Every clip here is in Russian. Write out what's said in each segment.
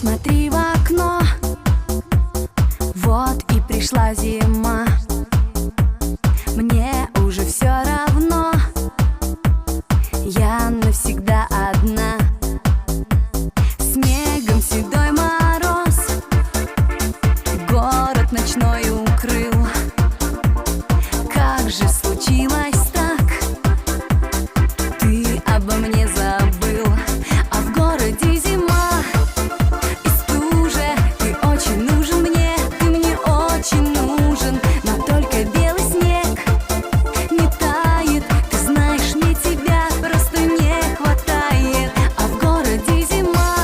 посмотри в окно, вот и пришла зима. Мне уже все равно, я навсегда одна. Снегом седой мороз город ночной укрыл. Как же случилось так? Ты обо мне забыл, а в городе зима и стужа. Ты очень нужен мне, ты мне очень нужен, но только белый снег не тает. Ты знаешь, мне тебя просто не хватает. А в городе зима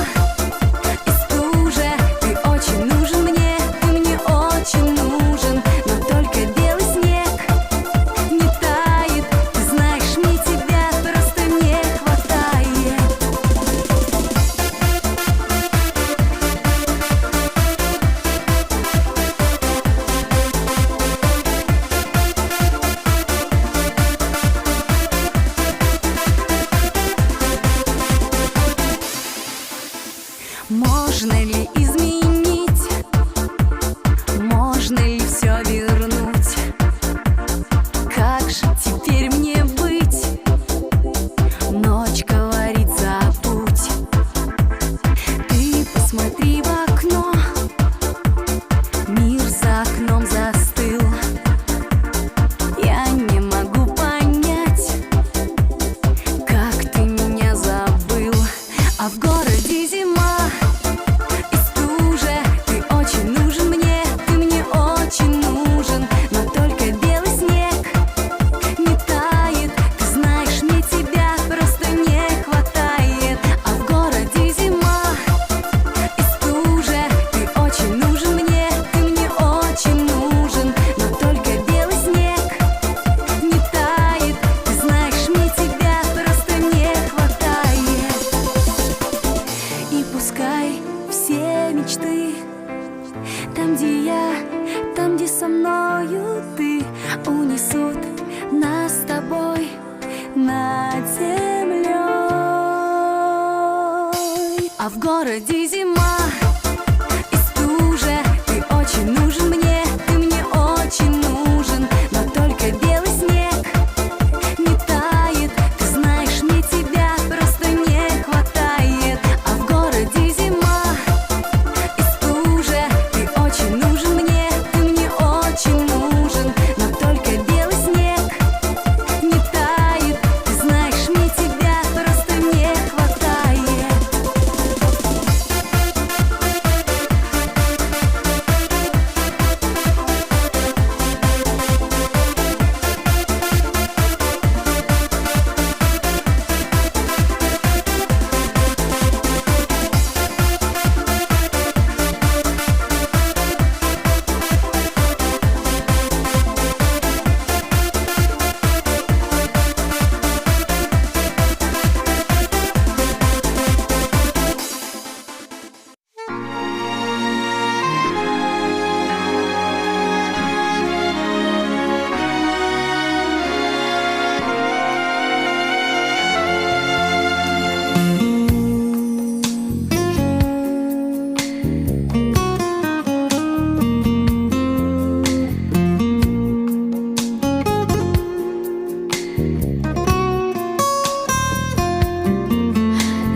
и стужа. Ты очень нужен мне, ты мне очень нужен, но только белый снег не тает. Ты знаешь, мне тебя просто не хватает. Можно ли изменить? Можно ли все вернуть? Как же теперь мне быть? Ночь говорит, забудь. Ты посмотри в окно, мир за окном застыл. Я не могу понять, как ты меня забыл. А в городе зима и стужа. Ты очень нужен мне, ты мне очень нужен, но только белый снег не тает. Ты знаешь, мне тебя просто не хватает. А в городе зима и стужа. Ты очень нужен мне, ты мне очень нужен, но только белый снег не тает. Ты знаешь, мне тебя просто не хватает. И пускай все мечты там, где я, там, где со мною ты, унесут нас с тобой над землей. А в городе зима и стужа. Ты очень нужен мне, ты мне очень нужен, но только белый снег не тает. Ты знаешь, мне тебя просто не хватает. А в городе зима и стужа. Ты очень нужен мне, ты мне очень нужен, но только белый снег не тает. Ты знаешь, мне тебя просто не хватает.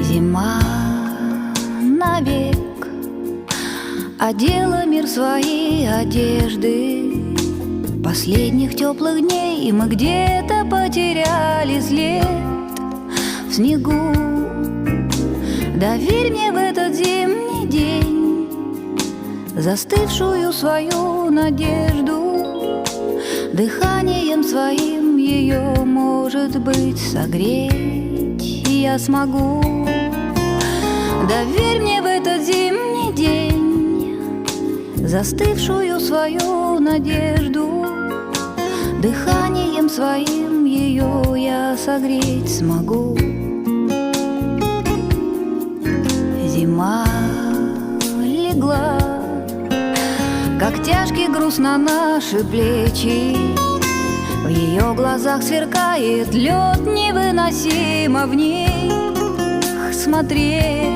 Зима навек одела мир своей одежды. Последних теплых дней мы где-то потеряли след в снегу. Доверь мне в этот зимний день застывшую свою надежду. Дыханием своим ее, может быть, согреть я смогу. Доверь мне в этот зимний день застывшую свою надежду. Дыханием своим ее я согреть смогу. Зима легла, как тяжкий груз на наши плечи. В ее глазах сверкает лед, невыносимо в них смотреть.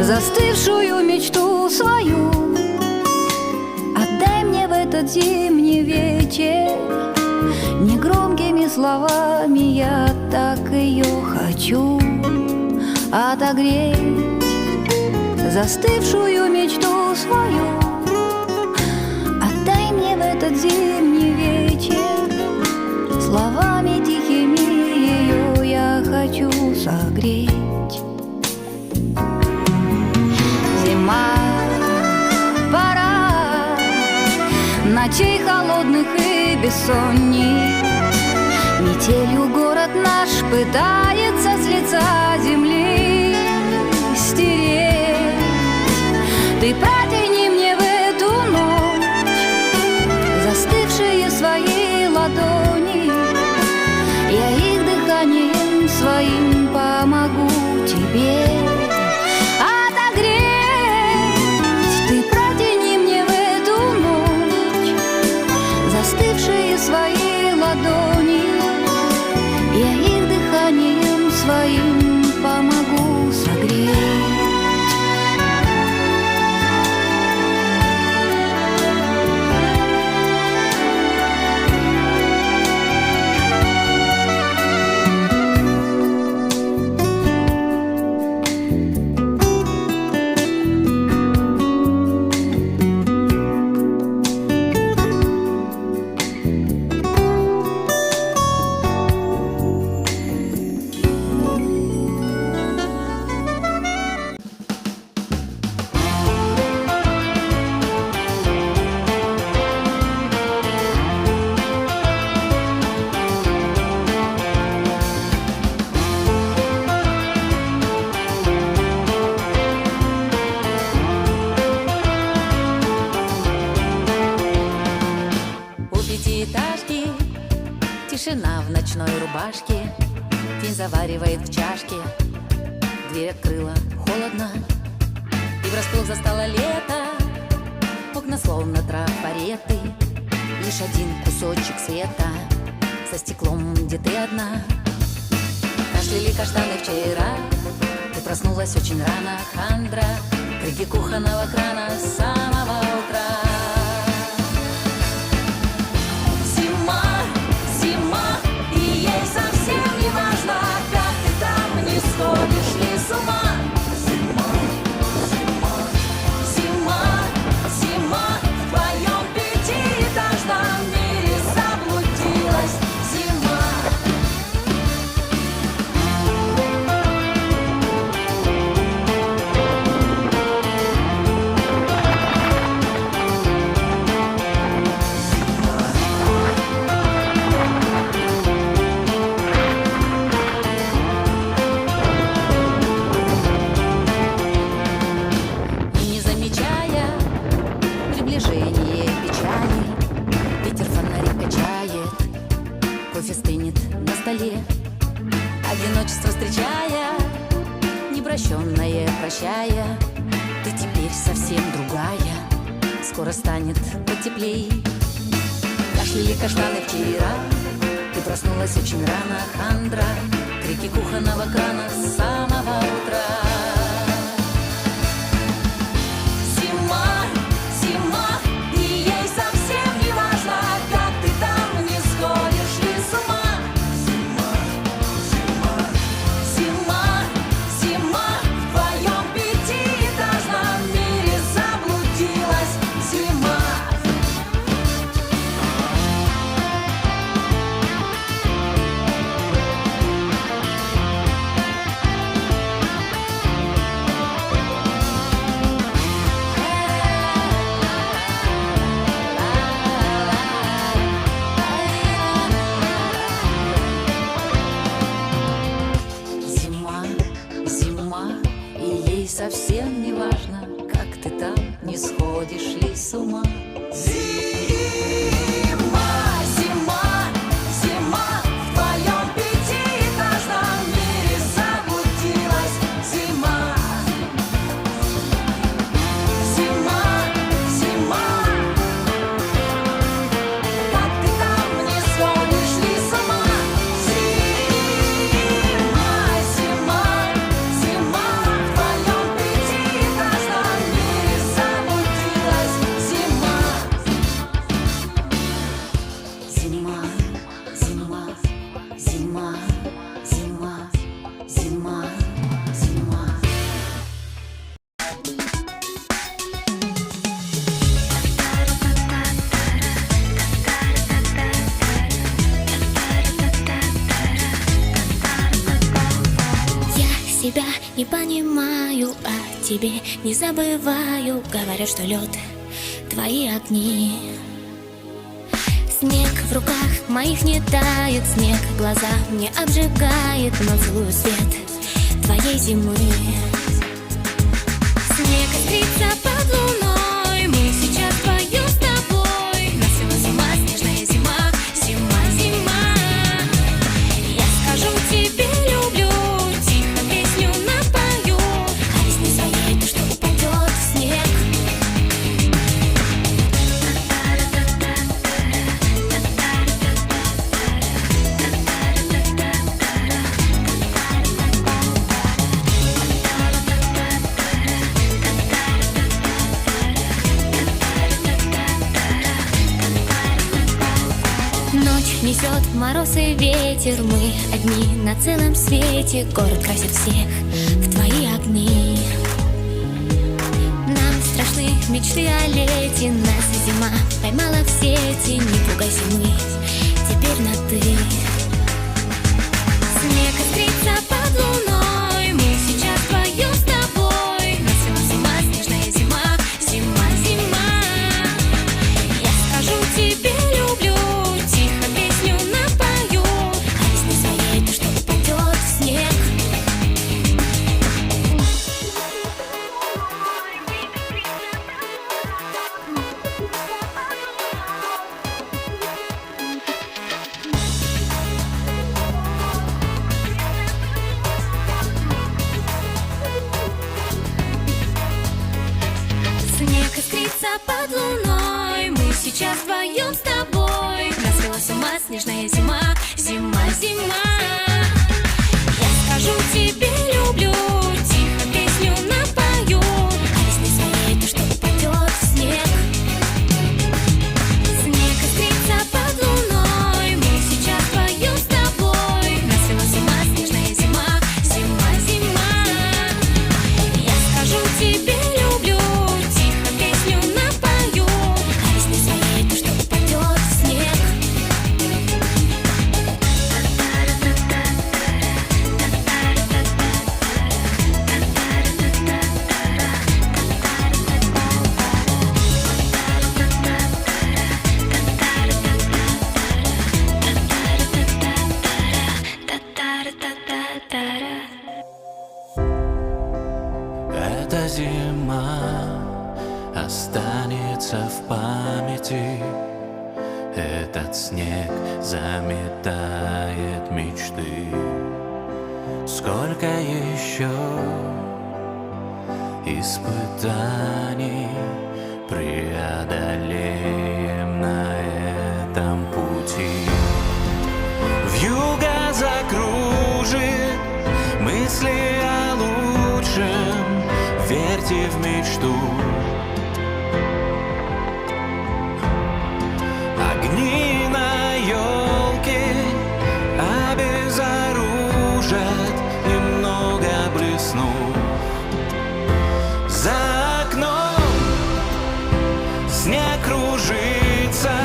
застывшую мечту свою. Отдай мне в этот зимний вечер, негромкими словами я так ее хочу отогреть, застывшую мечту свою. Отдай мне в этот зимний вечер, словами тихими ее я хочу согреть. Зима, пора ночей холодных и бессонниц. Метелью город наш пытается с лица земли стереть. Ты протяни мне в эту ночь застывшие свои ладони, я их дыханием своим помогу тебе отогреть. Ты протяни мне в эту ночь застывшие свои ладони, я их дыханием своим помогу согреть. Тишина в ночной рубашке, тень заваривает в чашке. Дверь открыла, холодно, и врасплох застало лето. Окна словно трафареты, лишь один кусочек света. За стеклом, где ты одна. Кашляли каштаны вчера, ты проснулась очень рано, хандра. Крики кухонного крана с самого утра. Совсем не важно, как ты там, не сходишь ли с ума. Зима, зима, зима, зима в твоем пятиэтажном мире заблудилась. Зима. Одиночество встречая, непрощенное прощая, ты теперь совсем другая, скоро станет потеплей. Кашляли каштаны вчера, ты проснулась очень рано, хандра. Крики кухонного крана с самого утра. Зима, зима, и ей совсем не важно, как ты там, не сходишь ли с ума. Совсем не важно, как ты там, не сходишь ли с ума. Зима, зима, зима в твоем пятиэтажном мире заблудилась. Зима, зима, зима, как ты там, не сходишь ли с ума. Зима, зима, зима в твоем пятиэтажном не понимаю о тебе, не забываю. Говорят, что лед — твои огни. Снег в руках моих не тает, снег глаза мне обжигает, но целую свет твоей зимы. Снег искрится под луной, мы сейчас вдвоем с тобой. Нас свела с ума снежная зима, зима, зима. Я скажу тебе люблю, тихо песню напою, а весне своей то, что упадет в снег. Ночь несет мороз и ветер, мы одни на целом свете. Город красит всех в твои огни. Нам страшны мечты о лете, нас зима поймала в сети. Не пугайся, мы теперь на ты. Снег искрится под луной, мы сейчас вдвоем с тобой. Нас свела с ума снежная зима, зима, зима. Я скажу тебе люблю, тихо песню напою, а весне своей то, что упадет в снег. Снег искрится под луной, мы сейчас вдвоем с тобой. Нас свела с ума снежная зима, зима, зима. Я скажу тебе люблю, тихо песню напою, а весне своей то, что упадет в снег. Снег искрится под луной, мы сейчас вдвоем с тобой. Нас свела с ума снежная зима, зима, зима. Я скажу тебе люблю, тихо песню напою, а весне своей то, что упадет в снег. Эта зима останется в памяти. Этот снег заметает мечты. Сколько еще испытаний преодолеем на этом пути. Вьюга закружит мысли о лучшем, верьте в мечту. Огни на елке обезоружат, немного блеснув. За окном снег кружится,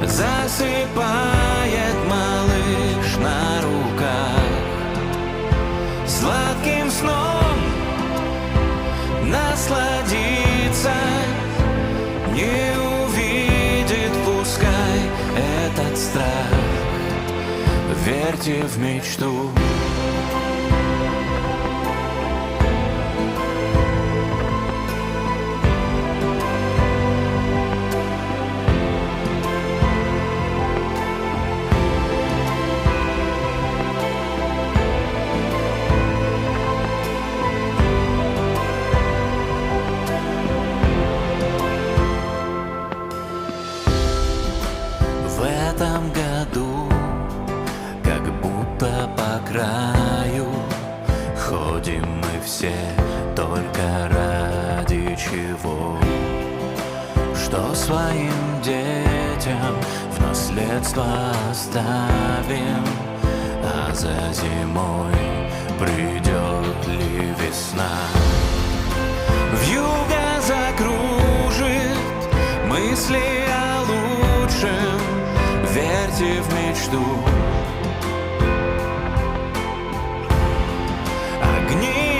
засыпает малыш на руках. Сладким сном насладиться не увидит, пускай этот страх. Верьте в мечту. В этом году как будто по краю ходим мы все только ради чего? Что своим детям в наследство оставим, а за зимой придет ли весна? Вьюга закружит мысли о лучшем, верьте в мечту. Огни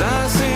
засыпай.